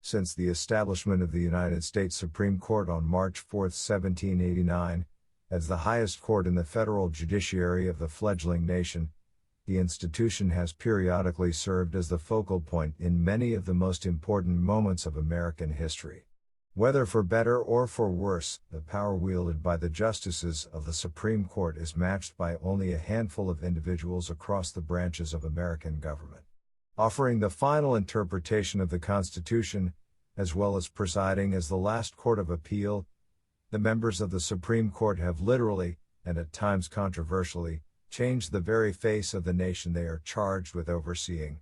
since the establishment of the United States Supreme Court on March 4, 1789, as the highest court in the federal judiciary of the fledgling nation, the institution has periodically served as the focal point in many of the most important moments of American history. Whether for better or for worse, the power wielded by the justices of the Supreme Court is matched by only a handful of individuals across the branches of American government. Offering the final interpretation of the Constitution, as well as presiding as the last court of appeal, the members of the Supreme Court have literally, and at times controversially, changed the very face of the nation they are charged with overseeing.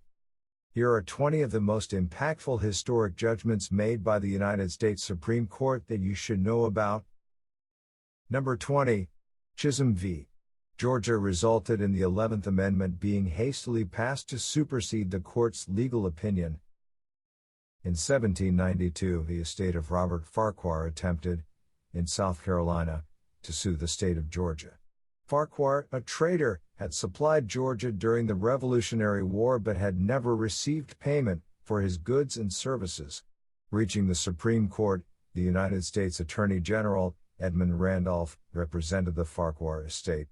Here are 20 of the most impactful historic judgments made by the United States Supreme Court that you should know about. Number 20. Chisholm v. Georgia resulted in the 11th Amendment being hastily passed to supersede the court's legal opinion. In 1792, the estate of Robert Farquhar attempted, in South Carolina, to sue the state of Georgia. Farquhar, a trader, had supplied Georgia during the Revolutionary War but had never received payment for his goods and services. Reaching the Supreme Court, the United States Attorney General, Edmund Randolph, represented the Farquhar estate,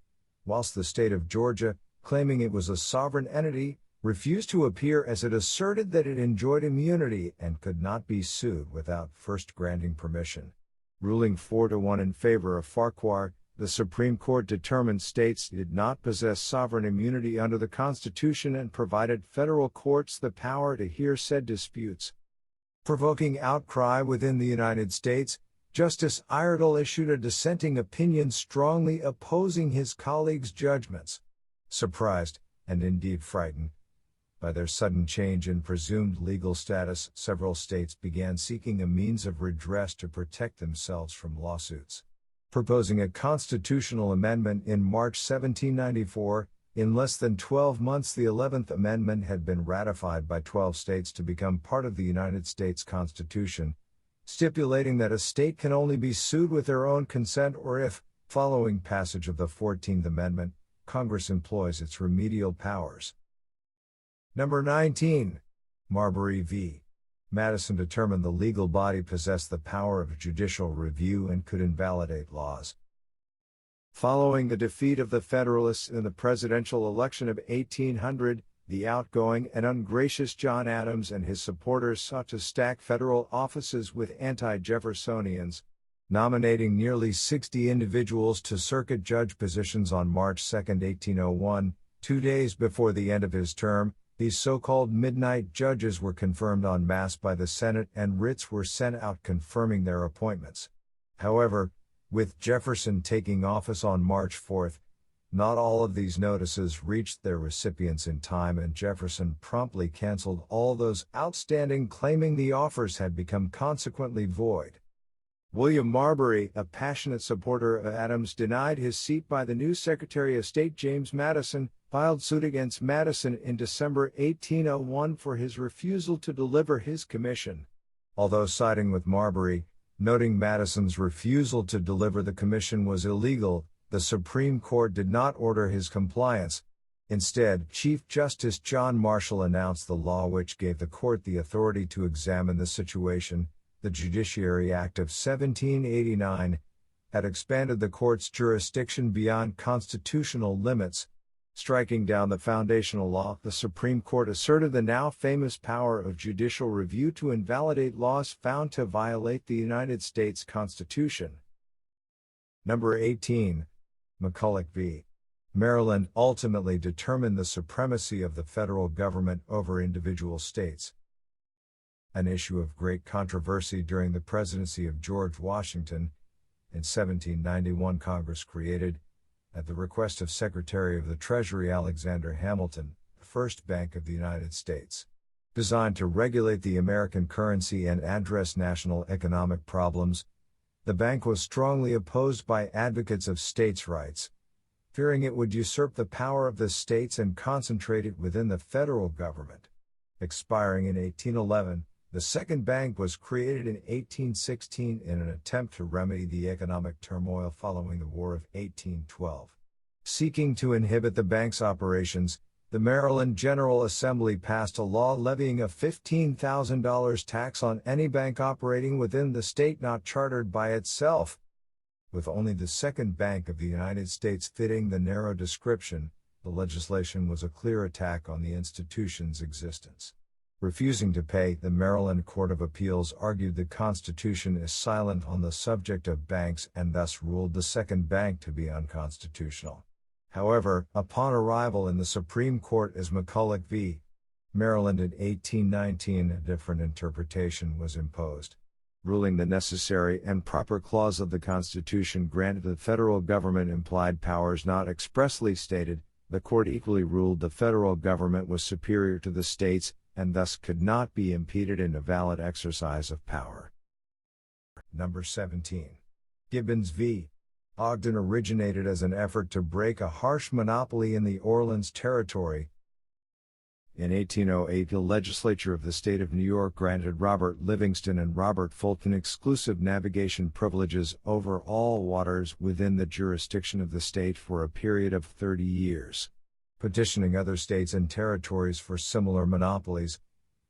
whilst the state of Georgia, claiming it was a sovereign entity, refused to appear as it asserted that it enjoyed immunity and could not be sued without first granting permission. Ruling 4-1 in favor of Farquhar, the Supreme Court determined states did not possess sovereign immunity under the Constitution and provided federal courts the power to hear said disputes. Provoking outcry within the United States, Justice Iredell issued a dissenting opinion strongly opposing his colleagues' judgments. Surprised, and indeed frightened, by their sudden change in presumed legal status, several states began seeking a means of redress to protect themselves from lawsuits. Proposing a constitutional amendment in March 1794, in less than 12 months the 11th Amendment had been ratified by 12 states to become part of the United States Constitution, stipulating that a state can only be sued with their own consent or if, following passage of the 14th Amendment, Congress employs its remedial powers. Number 19. Marbury v. Madison determined the legal body possessed the power of judicial review and could invalidate laws. Following the defeat of the Federalists in the presidential election of 1800, the outgoing and ungracious John Adams and his supporters sought to stack federal offices with anti-Jeffersonians, nominating nearly 60 individuals to circuit judge positions on March 2, 1801, 2 days before the end of his term. These so-called midnight judges were confirmed en masse by the Senate and writs were sent out confirming their appointments. However, with Jefferson taking office on March 4, not all of these notices reached their recipients in time and Jefferson promptly canceled all those outstanding, claiming the offers had become consequently void. William Marbury, a passionate supporter of Adams, denied his seat by the new Secretary of State James Madison, filed suit against Madison in December 1801 for his refusal to deliver his commission. Although siding with Marbury, noting Madison's refusal to deliver the commission was illegal, the Supreme Court did not order his compliance. Instead, Chief Justice John Marshall announced the law which gave the court the authority to examine the situation. The Judiciary Act of 1789 had expanded the court's jurisdiction beyond constitutional limits. Striking down the foundational law, the Supreme Court asserted the now famous power of judicial review to invalidate laws found to violate the United States Constitution. Number 18. McCulloch v. Maryland ultimately determined the supremacy of the federal government over individual states. An issue of great controversy during the presidency of George Washington, in 1791 Congress created, at the request of Secretary of the Treasury Alexander Hamilton, the first bank of the United States. Designed to regulate the American currency and address national economic problems, the bank was strongly opposed by advocates of states' rights, fearing it would usurp the power of the states and concentrate it within the federal government. Expiring in 1811, the second bank was created in 1816 in an attempt to remedy the economic turmoil following the War of 1812. Seeking to inhibit the bank's operations, The Maryland General Assembly passed a law levying a $15,000 tax on any bank operating within the state not chartered by itself. With only the second bank of the United States fitting the narrow description, the legislation was a clear attack on the institution's existence. Refusing to pay, the Maryland Court of Appeals argued the Constitution is silent on the subject of banks and thus ruled the second bank to be unconstitutional. However, upon arrival in the Supreme Court as McCulloch v. Maryland in 1819, a different interpretation was imposed. Ruling the necessary and proper clause of the Constitution granted the federal government implied powers not expressly stated, the court equally ruled the federal government was superior to the states and thus could not be impeded in a valid exercise of power. Number 17. Gibbons v. Ogden originated as an effort to break a harsh monopoly in the Orleans Territory. In 1808, the legislature of the state of New York granted Robert Livingston and Robert Fulton exclusive navigation privileges over all waters within the jurisdiction of the state for a period of 30 years. Petitioning other states and territories for similar monopolies,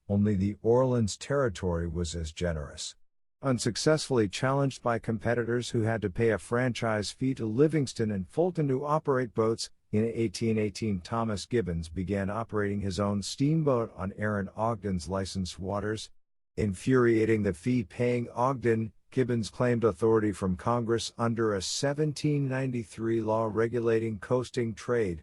only the Orleans Territory was as generous. Unsuccessfully challenged by competitors who had to pay a franchise fee to Livingston and Fulton to operate boats, in 1818 Thomas Gibbons began operating his own steamboat on Aaron Ogden's licensed waters. Infuriating the fee-paying Ogden, Gibbons claimed authority from Congress under a 1793 law regulating coasting trade.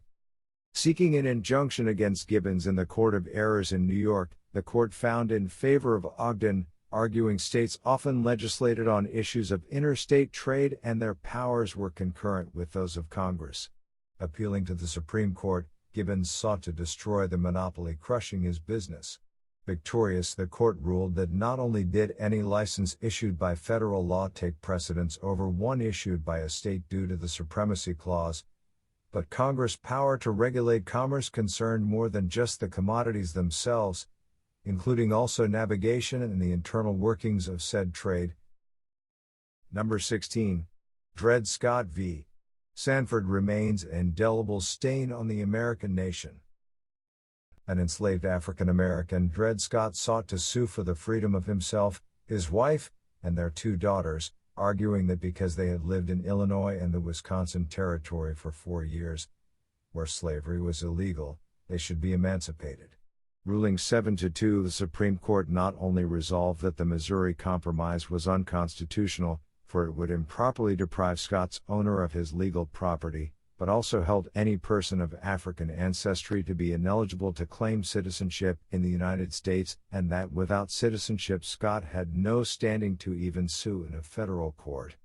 Seeking an injunction against Gibbons in the Court of Errors in New York, the court found in favor of Ogden, arguing states often legislated on issues of interstate trade and their powers were concurrent with those of Congress. Appealing to the Supreme Court, Gibbons sought to destroy the monopoly, crushing his business. Victorious, the court ruled that not only did any license issued by federal law take precedence over one issued by a state due to the Supremacy Clause, but Congress' power to regulate commerce concerned more than just the commodities themselves, including also navigation and the internal workings of said trade. Number 16. Dred Scott v. Sandford remains an indelible stain on the American nation. An enslaved African American, Dred Scott sought to sue for the freedom of himself, his wife, and their 2 daughters, arguing that because they had lived in Illinois and the Wisconsin Territory for 4 years, where slavery was illegal, they should be emancipated. Ruling 7-2, the Supreme Court not only resolved that the Missouri Compromise was unconstitutional, for it would improperly deprive Scott's owner of his legal property, but also held any person of African ancestry to be ineligible to claim citizenship in the United States, and that without citizenship Scott had no standing to even sue in a federal court.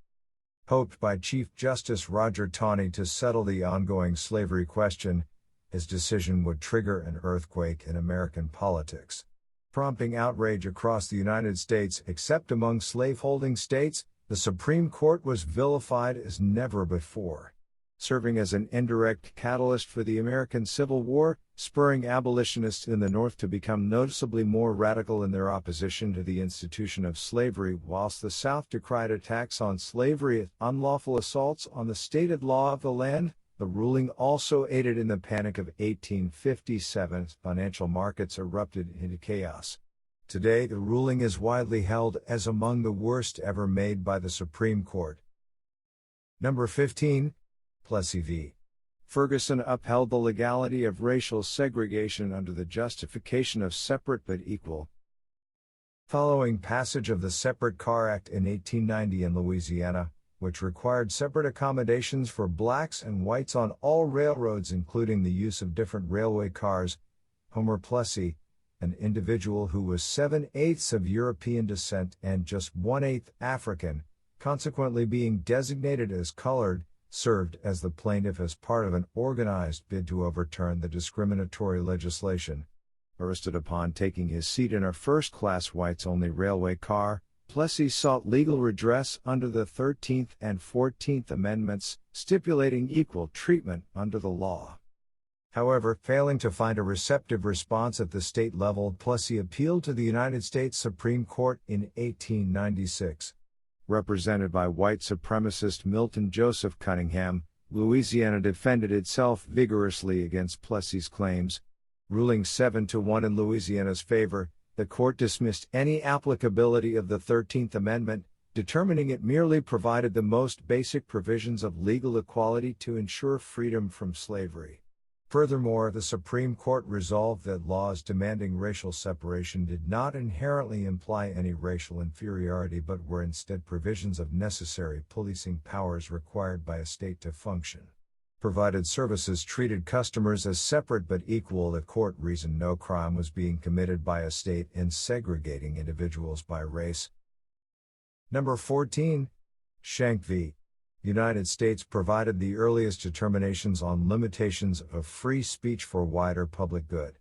Hoped by Chief Justice Roger Taney to settle the ongoing slavery question, his decision would trigger an earthquake in American politics. Prompting outrage across the United States except among slaveholding states, the Supreme Court was vilified as never before. Serving as an indirect catalyst for the American Civil War, spurring abolitionists in the North to become noticeably more radical in their opposition to the institution of slavery, whilst the South decried attacks on slavery as unlawful assaults on the stated law of the land. The ruling also aided in the Panic of 1857. Financial markets erupted into chaos. Today, the ruling is widely held as among the worst ever made by the Supreme Court. Number 15. Plessy v. Ferguson upheld the legality of racial segregation under the justification of separate but equal. Following passage of the Separate Car Act in 1890 in Louisiana, which required separate accommodations for blacks and whites on all railroads including the use of different railway cars, Homer Plessy, an individual who was 7/8 of European descent and just 1/8 African, consequently being designated as colored, served as the plaintiff as part of an organized bid to overturn the discriminatory legislation. Arrested upon taking his seat in a first-class whites-only railway car, Plessy sought legal redress under the 13th and 14th Amendments, stipulating equal treatment under the law. However, failing to find a receptive response at the state level, Plessy appealed to the United States Supreme Court in 1896. Represented by white supremacist Milton Joseph Cunningham, Louisiana defended itself vigorously against Plessy's claims. Ruling 7-1 in Louisiana's favor, the court dismissed any applicability of the 13th Amendment, determining it merely provided the most basic provisions of legal equality to ensure freedom from slavery. Furthermore, the Supreme Court resolved that laws demanding racial separation did not inherently imply any racial inferiority but were instead provisions of necessary policing powers required by a state to function. Provided services treated customers as separate but equal. The court reasoned no crime was being committed by a state in segregating individuals by race. Number 14. Shank v. United States provided the earliest determinations on limitations of free speech for wider public good.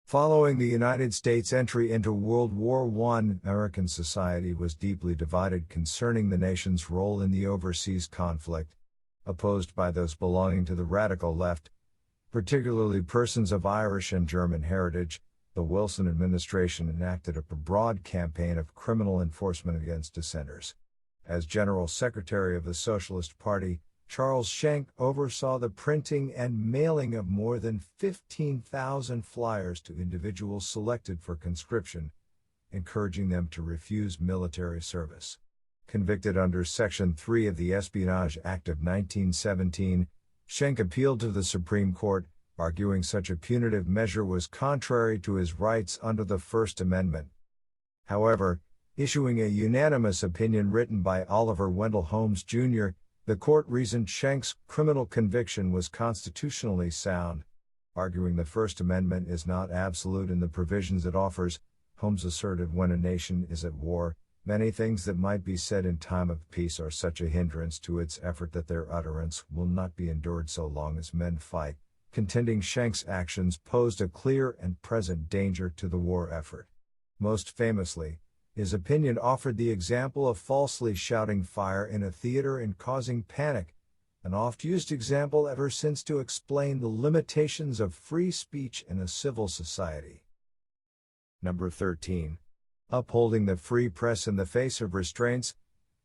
Following the United States' entry into World War I, American society was deeply divided concerning the nation's role in the overseas conflict, opposed by those belonging to the radical left, particularly persons of Irish and German heritage. The Wilson administration enacted a broad campaign of criminal enforcement against dissenters. As General Secretary of the Socialist Party, Charles Shank oversaw the printing and mailing of more than 15,000 flyers to individuals selected for conscription, encouraging them to refuse military service. Convicted under Section 3 of the Espionage Act of 1917, Shank appealed to the Supreme Court, arguing such a punitive measure was contrary to his rights under the First Amendment. However, issuing a unanimous opinion written by Oliver Wendell Holmes, Jr., the court reasoned Shank's criminal conviction was constitutionally sound. Arguing the First Amendment is not absolute in the provisions it offers, Holmes asserted when a nation is at war, many things that might be said in time of peace are such a hindrance to its effort that their utterance will not be endured so long as men fight, contending Shank's actions posed a clear and present danger to the war effort. Most famously, his opinion offered the example of falsely shouting fire in a theater and causing panic, an oft-used example ever since to explain the limitations of free speech in a civil society. Number 13. Upholding the free press in the face of restraints.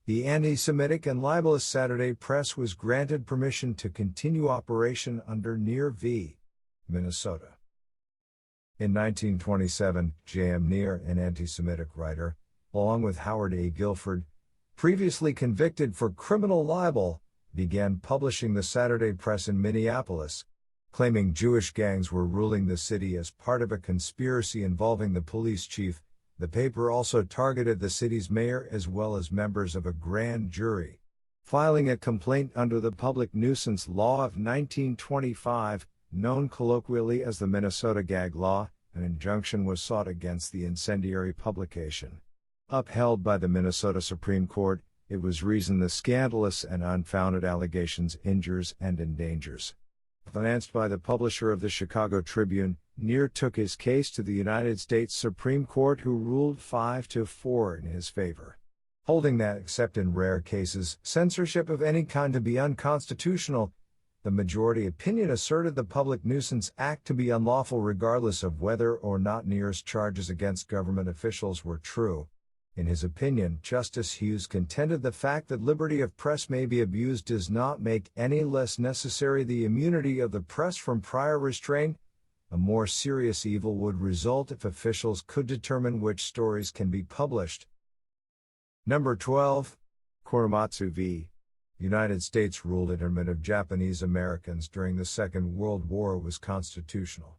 The anti-Semitic and libelous Saturday Press was granted permission to continue operation under Neer v. Minnesota. In 1927, J.M. Neer, an anti-Semitic writer, along with Howard A. Guilford, previously convicted for criminal libel, began publishing the Saturday Press in Minneapolis, claiming Jewish gangs were ruling the city as part of a conspiracy involving the police chief. The paper also targeted the city's mayor as well as members of a grand jury. Filing a complaint under the Public Nuisance Law of 1925, known colloquially as the Minnesota Gag Law, an injunction was sought against the incendiary publication. Upheld by the Minnesota Supreme Court, it was reasoned the scandalous and unfounded allegations injures and endangers. Financed by the publisher of the Chicago Tribune, Neer took his case to the United States Supreme Court, who ruled 5-4 in his favor, holding that, except in rare cases, censorship of any kind to be unconstitutional. The majority opinion asserted the Public Nuisance Act to be unlawful regardless of whether or not Neer's charges against government officials were true. In his opinion, Justice Hughes contended the fact that liberty of press may be abused does not make any less necessary the immunity of the press from prior restraint. A more serious evil would result if officials could determine which stories can be published. Number 12. Korematsu v. United States ruled internment of Japanese Americans during the Second World War was constitutional.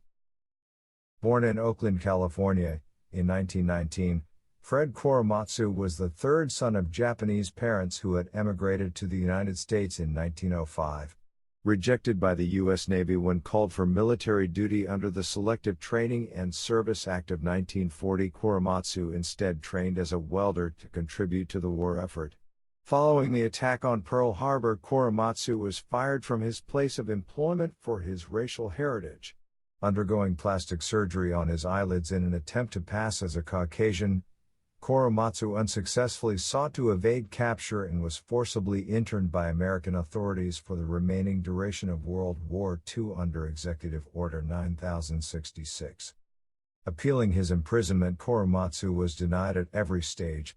Born in Oakland, California, in 1919, Fred Korematsu was the third son of Japanese parents who had emigrated to the United States in 1905. Rejected by the U.S. Navy when called for military duty under the Selective Training and Service Act of 1940, Korematsu instead trained as a welder to contribute to the war effort. Following the attack on Pearl Harbor, Korematsu was fired from his place of employment for his racial heritage. Undergoing plastic surgery on his eyelids in an attempt to pass as a Caucasian, Korematsu unsuccessfully sought to evade capture and was forcibly interned by American authorities for the remaining duration of World War II under Executive Order 9066. Appealing his imprisonment, Korematsu was denied at every stage.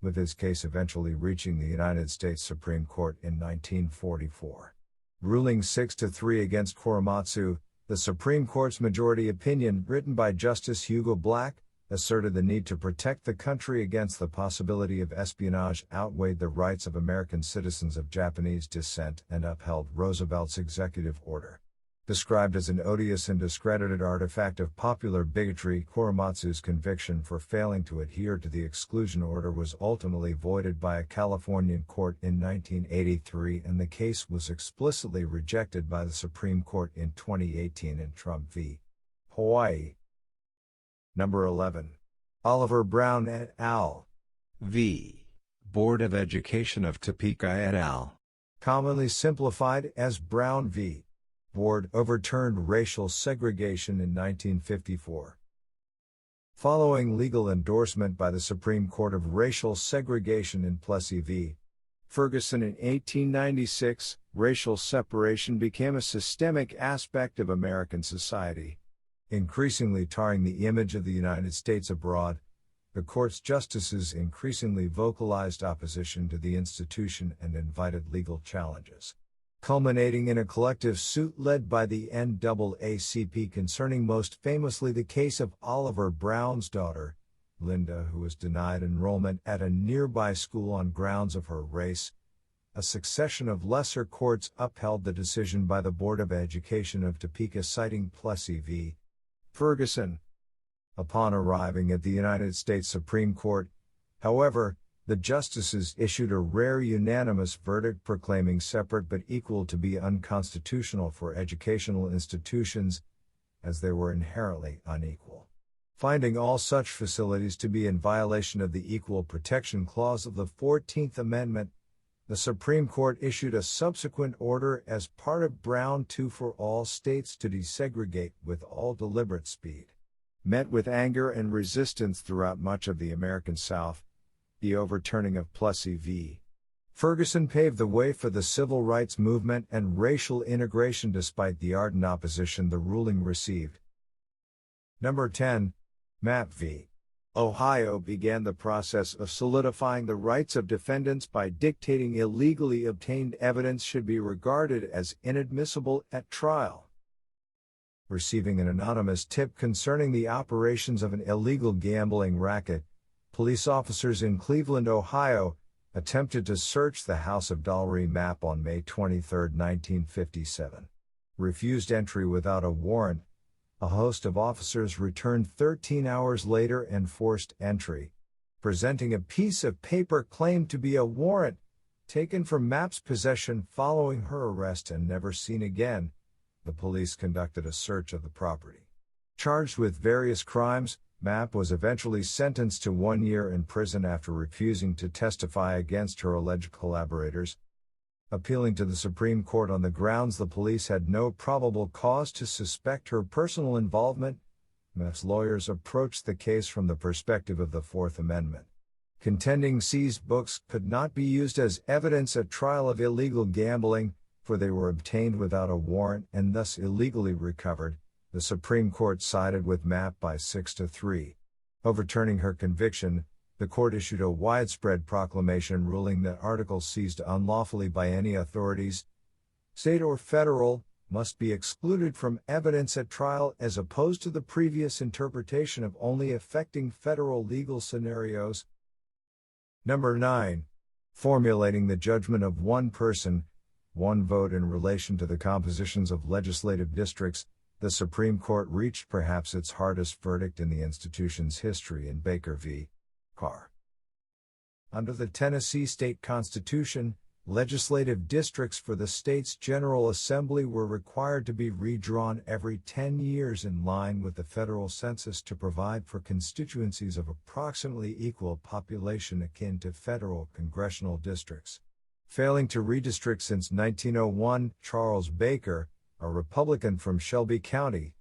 with his case eventually reaching the United States Supreme Court in 1944. Ruling 6-3 against Korematsu, the Supreme Court's majority opinion, written by Justice Hugo Black, asserted the need to protect the country against the possibility of espionage outweighed the rights of American citizens of Japanese descent and upheld Roosevelt's executive order. Described as an odious and discredited artifact of popular bigotry, Korematsu's conviction for failing to adhere to the exclusion order was ultimately voided by a Californian court in 1983, and the case was explicitly rejected by the Supreme Court in 2018 in Trump v. Hawaii. Number 11. Oliver Brown et al. v. Board of Education of Topeka et al. Commonly simplified as Brown v. Board, overturned racial segregation in 1954. Following legal endorsement by the Supreme Court of racial segregation in Plessy v. Ferguson in 1896, racial separation became a systemic aspect of American society. Increasingly tarring the image of the United States abroad, the court's justices increasingly vocalized opposition to the institution and invited legal challenges, culminating in a collective suit led by the NAACP concerning most famously the case of Oliver Brown's daughter, Linda, who was denied enrollment at a nearby school on grounds of her race. A succession of lesser courts upheld the decision by the Board of Education of Topeka, citing Plessy v. Ferguson. Upon arriving at the United States Supreme Court, however, the justices issued a rare unanimous verdict proclaiming separate but equal to be unconstitutional for educational institutions, as they were inherently unequal. Finding all such facilities to be in violation of the Equal Protection Clause of the 14th Amendment, the Supreme Court issued a subsequent order as part of Brown 2 for all states to desegregate with all deliberate speed. Met with anger and resistance throughout much of the American South, the overturning of Plessy v. Ferguson paved the way for the civil rights movement and racial integration despite the ardent opposition the ruling received. Number 10. Matvey Ohio began the process of solidifying the rights of defendants by dictating illegally obtained evidence should be regarded as inadmissible at trial. Receiving an anonymous tip concerning the operations of an illegal gambling racket, police officers in Cleveland, Ohio, attempted to search the House of Dalry map on May 23, 1957. Refused entry without a warrant, a host of officers returned 13 hours later and forced entry, presenting a piece of paper claimed to be a warrant, taken from Mapp's possession following her arrest and never seen again. The police conducted a search of the property. Charged with various crimes, Mapp was eventually sentenced to 1 year in prison after refusing to testify against her alleged collaborators. Appealing to the Supreme Court on the grounds the police had no probable cause to suspect her personal involvement, Mapp's lawyers approached the case from the perspective of the Fourth Amendment, contending seized books could not be used as evidence at trial of illegal gambling, for they were obtained without a warrant and thus illegally recovered. The Supreme Court sided with Mapp by 6-3. Overturning her conviction, the court issued a widespread proclamation ruling that articles seized unlawfully by any authorities, state or federal, must be excluded from evidence at trial as opposed to the previous interpretation of only affecting federal legal scenarios. Number 9. Formulating the judgment of one person, one vote in relation to the compositions of legislative districts, the Supreme Court reached perhaps its hardest verdict in the institution's history in Bakke v. Carr. Under the Tennessee State Constitution, legislative districts for the state's General Assembly were required to be redrawn every 10 years in line with the federal census to provide for constituencies of approximately equal population akin to federal congressional districts. Failing to redistrict since 1901, Charles Baker, a Republican from Shelby County,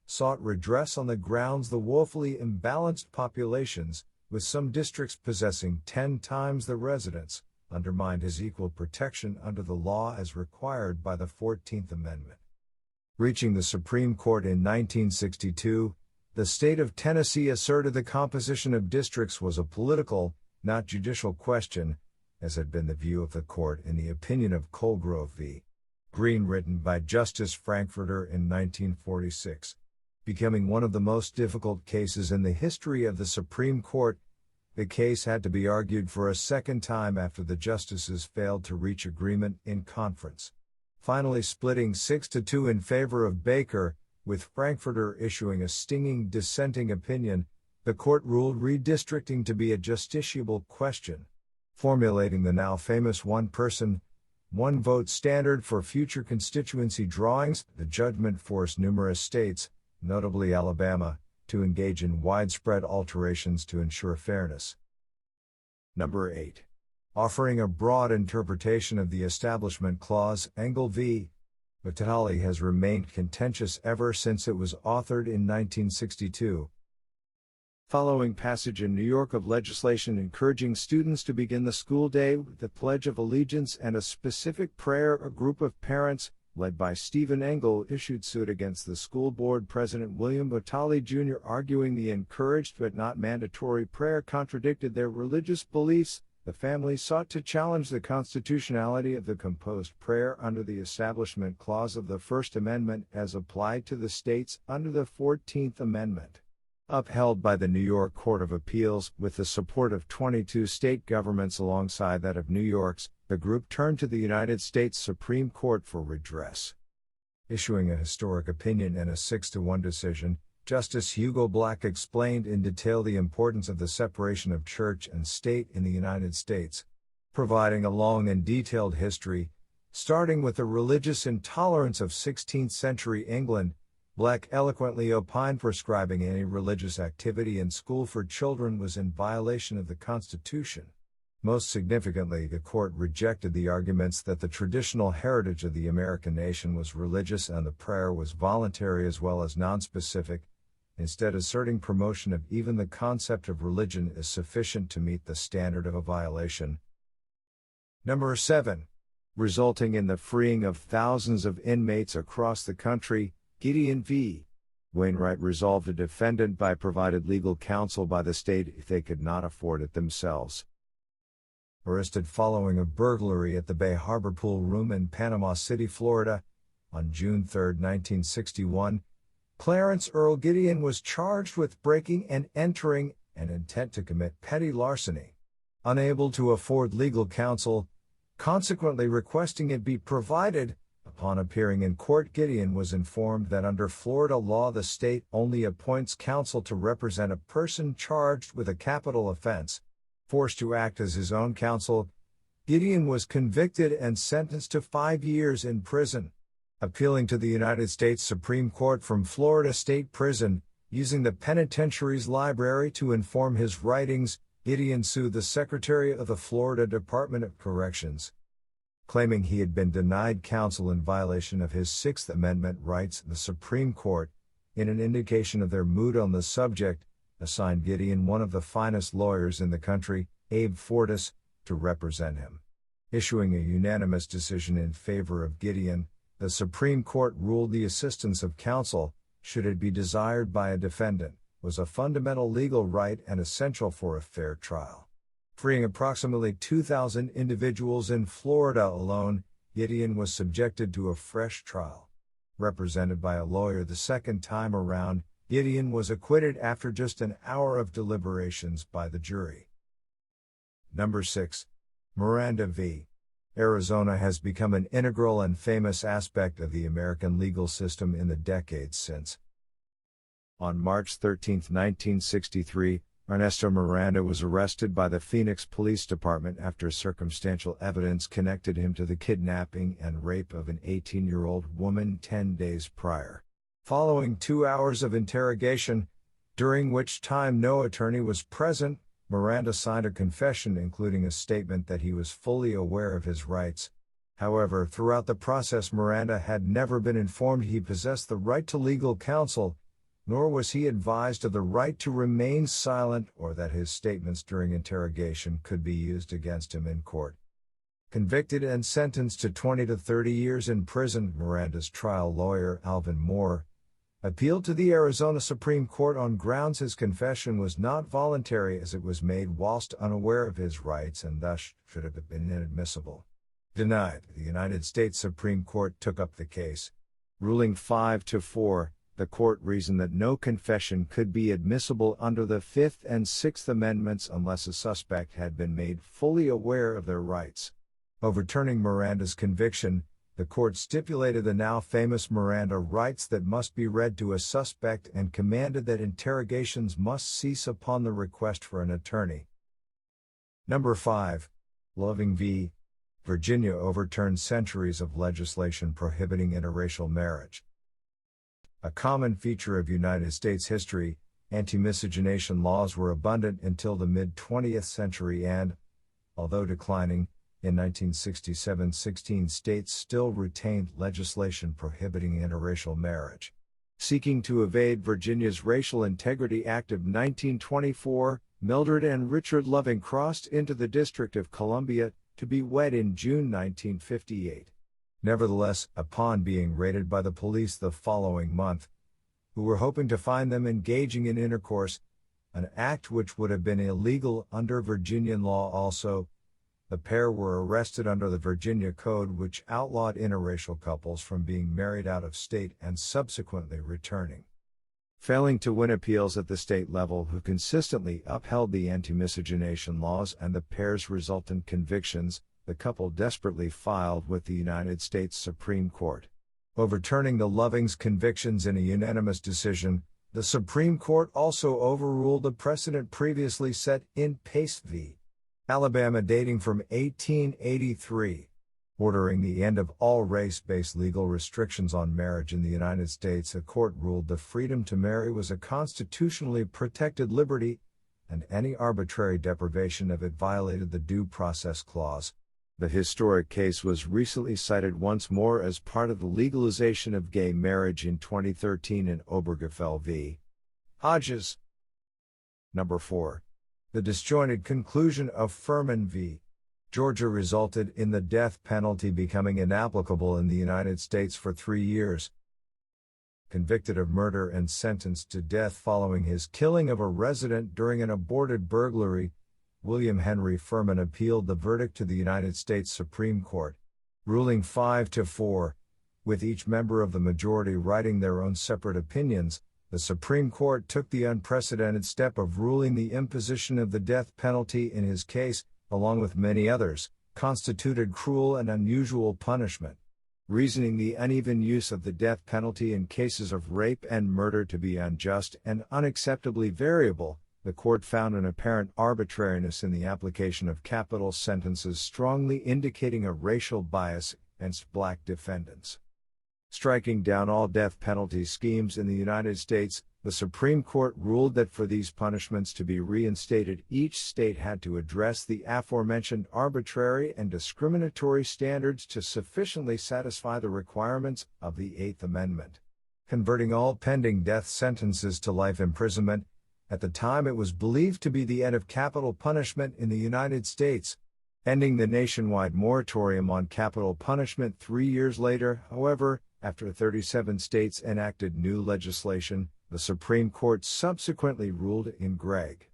sought redress on the grounds the woefully imbalanced populations, with some districts possessing 10 times the residents, undermined his equal protection under the law as required by the 14th Amendment. Reaching the Supreme Court in 1962, the state of Tennessee asserted the composition of districts was a political, not judicial question, as had been the view of the court in the opinion of Engle v. Green written by Justice Frankfurter in 1946. Becoming one of the most difficult cases in the history of the Supreme Court, the case had to be argued for a second time after the justices failed to reach agreement in conference. Finally splitting 6-2 in favor of Bakke, with Frankfurter issuing a stinging dissenting opinion, the court ruled redistricting to be a justiciable question, formulating the now famous one-person, one-vote standard for future constituency drawings. The judgment forced numerous states, notably Alabama, to engage in widespread alterations to ensure fairness. Number 8. Offering a broad interpretation of the Establishment Clause, Engle V Vitali has remained contentious ever since it was authored in 1962. Following passage in New York of legislation encouraging students to begin the school day with the Pledge of Allegiance and a specific prayer, a group of parents, led by Stephen Engle, issued suit against the school board president William Vitali Jr., arguing the encouraged but not mandatory prayer contradicted their religious beliefs. The family sought to challenge the constitutionality of the composed prayer under the Establishment Clause of the First Amendment as applied to the states under the 14th Amendment. Upheld by the New York Court of Appeals, with the support of 22 state governments alongside that of New York's, the group turned to the United States Supreme Court for redress. Issuing a historic opinion in a 6-1 decision, Justice Hugo Black explained in detail the importance of the separation of church and state in the United States, providing a long and detailed history, starting with the religious intolerance of 16th-century England. Black eloquently opined prescribing any religious activity in school for children was in violation of the Constitution. Most significantly, the court rejected the arguments that the traditional heritage of the American nation was religious and the prayer was voluntary as well as nonspecific, instead asserting promotion of even the concept of religion is sufficient to meet the standard of a violation. Number 7. Resulting in the freeing of thousands of inmates across the country, Gideon V. Wainwright resolved a defendant by provided legal counsel by the state if they could not afford it themselves. Arrested following a burglary at the Bay Harbor Pool Room in Panama City, Florida, on June 3, 1961, Clarence Earl Gideon was charged with breaking and entering and intent to commit petty larceny. Unable to afford legal counsel, consequently requesting it be provided, upon appearing in court Gideon was informed that under Florida law the state only appoints counsel to represent a person charged with a capital offense. Forced to act as his own counsel, Gideon was convicted and sentenced to 5 years in prison. Appealing to the United States Supreme Court from Florida State Prison, using the penitentiary's library to inform his writings, Gideon sued the Secretary of the Florida Department of Corrections, claiming he had been denied counsel in violation of his Sixth Amendment rights. The Supreme Court, in an indication of their mood on the subject, assigned Gideon one of the finest lawyers in the country, Abe Fortas, to represent him. Issuing a unanimous decision in favor of Gideon, the Supreme Court ruled the assistance of counsel, should it be desired by a defendant, was a fundamental legal right and essential for a fair trial. Freeing approximately 2,000 individuals in Florida alone, Gideon was subjected to a fresh trial. Represented by a lawyer the second time around, Gideon was acquitted after just an hour of deliberations by the jury. Number 6. Miranda v. Arizona has become an integral and famous aspect of the American legal system in the decades since. On March 13, 1963, Ernesto Miranda was arrested by the Phoenix Police Department after circumstantial evidence connected him to the kidnapping and rape of an 18-year-old woman 10 days prior. Following 2 hours of interrogation, during which time no attorney was present, Miranda signed a confession including a statement that he was fully aware of his rights. However, throughout the process Miranda had never been informed he possessed the right to legal counsel, nor was he advised of the right to remain silent or that his statements during interrogation could be used against him in court. Convicted and sentenced to 20 to 30 years in prison, Miranda's trial lawyer, Alvin Moore, appealed to the Arizona Supreme Court on grounds his confession was not voluntary as it was made whilst unaware of his rights and thus should have been inadmissible. Denied. The United States Supreme Court took up the case. Ruling 5-4, the court reasoned that no confession could be admissible under the Fifth and Sixth Amendments unless a suspect had been made fully aware of their rights. Overturning Miranda's conviction, the court stipulated the now famous Miranda rights that must be read to a suspect and commanded that interrogations must cease upon the request for an attorney. Number 5. Loving v. Virginia overturned centuries of legislation prohibiting interracial marriage. A common feature of United States history, anti-miscegenation laws were abundant until the mid-20th century and, although declining, in 1967 16 states still retained legislation prohibiting interracial marriage. Seeking to evade Virginia's Racial Integrity Act of 1924, Mildred and Richard Loving crossed into the District of Columbia to be wed in June 1958. Nevertheless, upon being raided by the police the following month, who were hoping to find them engaging in intercourse, an act which would have been illegal under Virginian law also, the pair were arrested under the Virginia Code which outlawed interracial couples from being married out of state and subsequently returning. Failing to win appeals at the state level, who consistently upheld the anti-miscegenation laws and the pair's resultant convictions, the couple desperately filed with the United States Supreme Court. Overturning the Lovings' convictions in a unanimous decision, the Supreme Court also overruled a precedent previously set in Pace v. Alabama dating from 1883, ordering the end of all race-based legal restrictions on marriage in the United States. A court ruled the freedom to marry was a constitutionally protected liberty, and any arbitrary deprivation of it violated the Due Process Clause. The historic case was recently cited once more as part of the legalization of gay marriage in 2013 in Obergefell v. Hodges. Number 4. The disjointed conclusion of Furman v. Georgia resulted in the death penalty becoming inapplicable in the United States for 3 years. Convicted of murder and sentenced to death following his killing of a resident during an aborted burglary, William Henry Furman appealed the verdict to the United States Supreme Court, ruling 5-4, with each member of the majority writing their own separate opinions. The Supreme Court took the unprecedented step of ruling the imposition of the death penalty in his case, along with many others, constituted cruel and unusual punishment. Reasoning the uneven use of the death penalty in cases of rape and murder to be unjust and unacceptably variable, the court found an apparent arbitrariness in the application of capital sentences, strongly indicating a racial bias against black defendants. Striking down all death penalty schemes in the United States, the Supreme Court ruled that for these punishments to be reinstated, each state had to address the aforementioned arbitrary and discriminatory standards to sufficiently satisfy the requirements of the Eighth Amendment. Converting all pending death sentences to life imprisonment, at the time it was believed to be the end of capital punishment in the United States. Ending the nationwide moratorium on capital punishment 3 years later, however, after 37 states enacted new legislation, the Supreme Court subsequently ruled in Gregg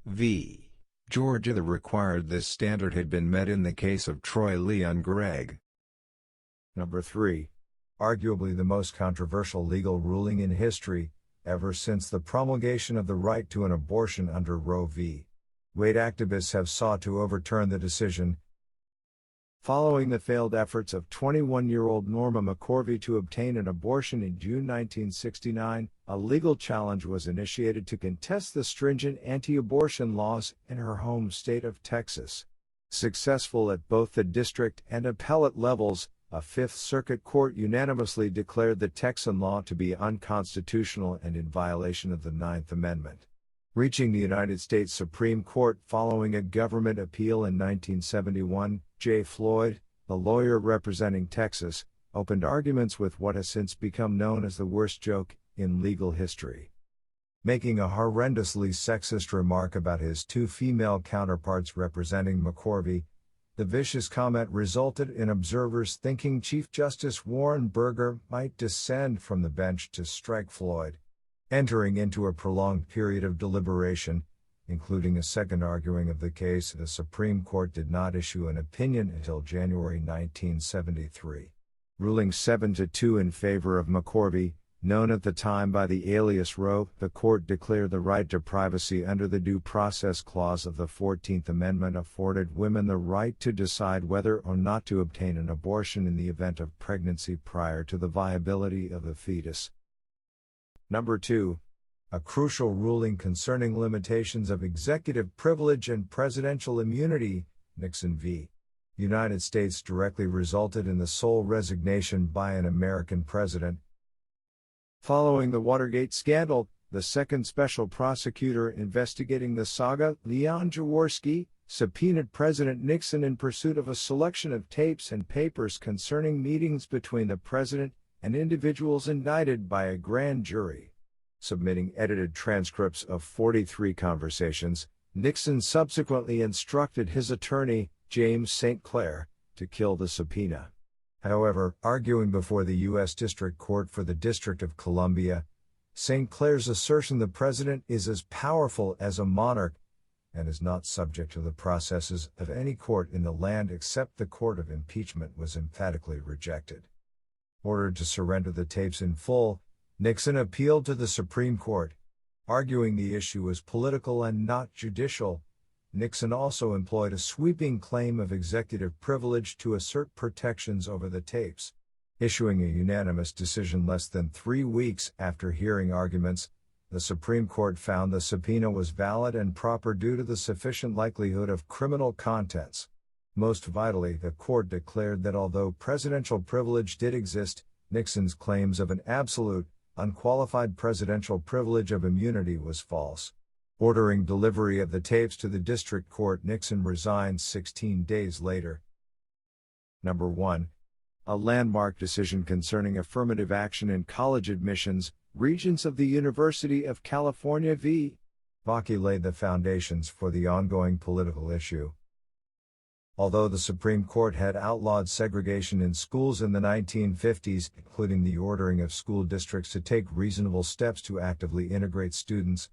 v. Georgia that required this standard had been met in the case of Troy Leon Gregg. Number 3. Arguably the most controversial legal ruling in history, ever since the promulgation of the right to an abortion under Roe v. Wade. Activists have sought to overturn the decision. Following the failed efforts of 21-year-old Norma McCorvey to obtain an abortion in June 1969, a legal challenge was initiated to contest the stringent anti-abortion laws in her home state of Texas. Successful at both the district and appellate levels, a Fifth Circuit court unanimously declared the Texan law to be unconstitutional and in violation of the Ninth Amendment. Reaching the United States Supreme Court following a government appeal in 1971, J. Floyd, the lawyer representing Texas, opened arguments with what has since become known as the worst joke in legal history. Making a horrendously sexist remark about his two female counterparts representing McCorvey, The vicious comment resulted in observers thinking Chief Justice Warren Burger might descend from the bench to strike Floyd. Entering into a prolonged period of deliberation, including a second arguing of the case, the Supreme Court did not issue an opinion until January 1973. Ruling 7-2 in favor of McCorvey, known at the time by the alias Roe, the court declared the right to privacy under the Due Process Clause of the 14th Amendment afforded women the right to decide whether or not to obtain an abortion in the event of pregnancy prior to the viability of the fetus. Number 2. A crucial ruling concerning limitations of executive privilege and presidential immunity, Nixon v. United States, directly resulted in the sole resignation by an American president. Following the Watergate scandal, the second special prosecutor investigating the saga, Leon Jaworski, subpoenaed President Nixon in pursuit of a selection of tapes and papers concerning meetings between the president and individuals indicted by a grand jury. Submitting edited transcripts of 43 conversations, Nixon subsequently instructed his attorney, James St. Clair, to kill the subpoena. However, arguing before the U.S. District Court for the District of Columbia, St. Clair's assertion the president is as powerful as a monarch and is not subject to the processes of any court in the land except the court of impeachment was emphatically rejected. Ordered to surrender the tapes in full, Nixon appealed to the Supreme Court, arguing the issue was political and not judicial. Nixon also employed a sweeping claim of executive privilege to assert protections over the tapes. Issuing a unanimous decision less than 3 weeks after hearing arguments, the Supreme Court found the subpoena was valid and proper due to the sufficient likelihood of criminal contents. Most vitally, the court declared that although presidential privilege did exist, Nixon's claims of an absolute, unqualified presidential privilege of immunity was false. Ordering delivery of the tapes to the district court, Nixon resigned 16 days later. Number 1. A landmark decision concerning affirmative action in college admissions, Regents of the University of California v. Bakke laid the foundations for the ongoing political issue. Although the Supreme Court had outlawed segregation in schools in the 1950s, including the ordering of school districts to take reasonable steps to actively integrate students,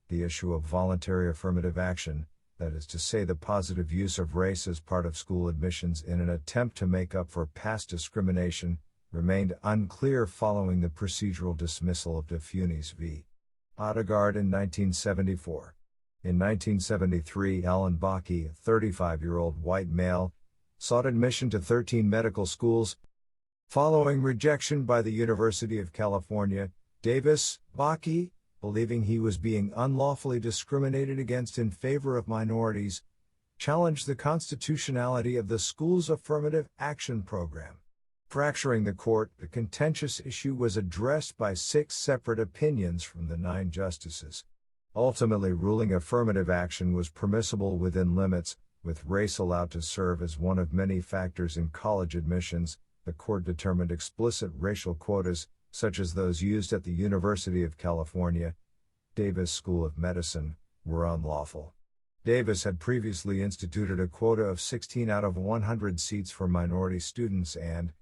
the issue of voluntary affirmative action, that is to say the positive use of race as part of school admissions in an attempt to make up for past discrimination, remained unclear following the procedural dismissal of De Funes v. Odegaard in 1974. In 1973, Alan Bakke, a 35-year-old white male, sought admission to 13 medical schools. Following rejection by the University of California, Davis, Bakke, believing he was being unlawfully discriminated against in favor of minorities, challenged the constitutionality of the school's affirmative action program. Fracturing the court, the contentious issue was addressed by 6 separate opinions from the 9 justices. Ultimately ruling affirmative action was permissible within limits, with race allowed to serve as one of many factors in college admissions. The court determined explicit racial quotas, such as those used at the University of California, Davis School of Medicine, were unlawful. Davis had previously instituted a quota of 16 out of 100 seats for minority students and,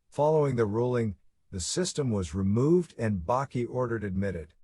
following the ruling, the system was removed and Bakke ordered admitted.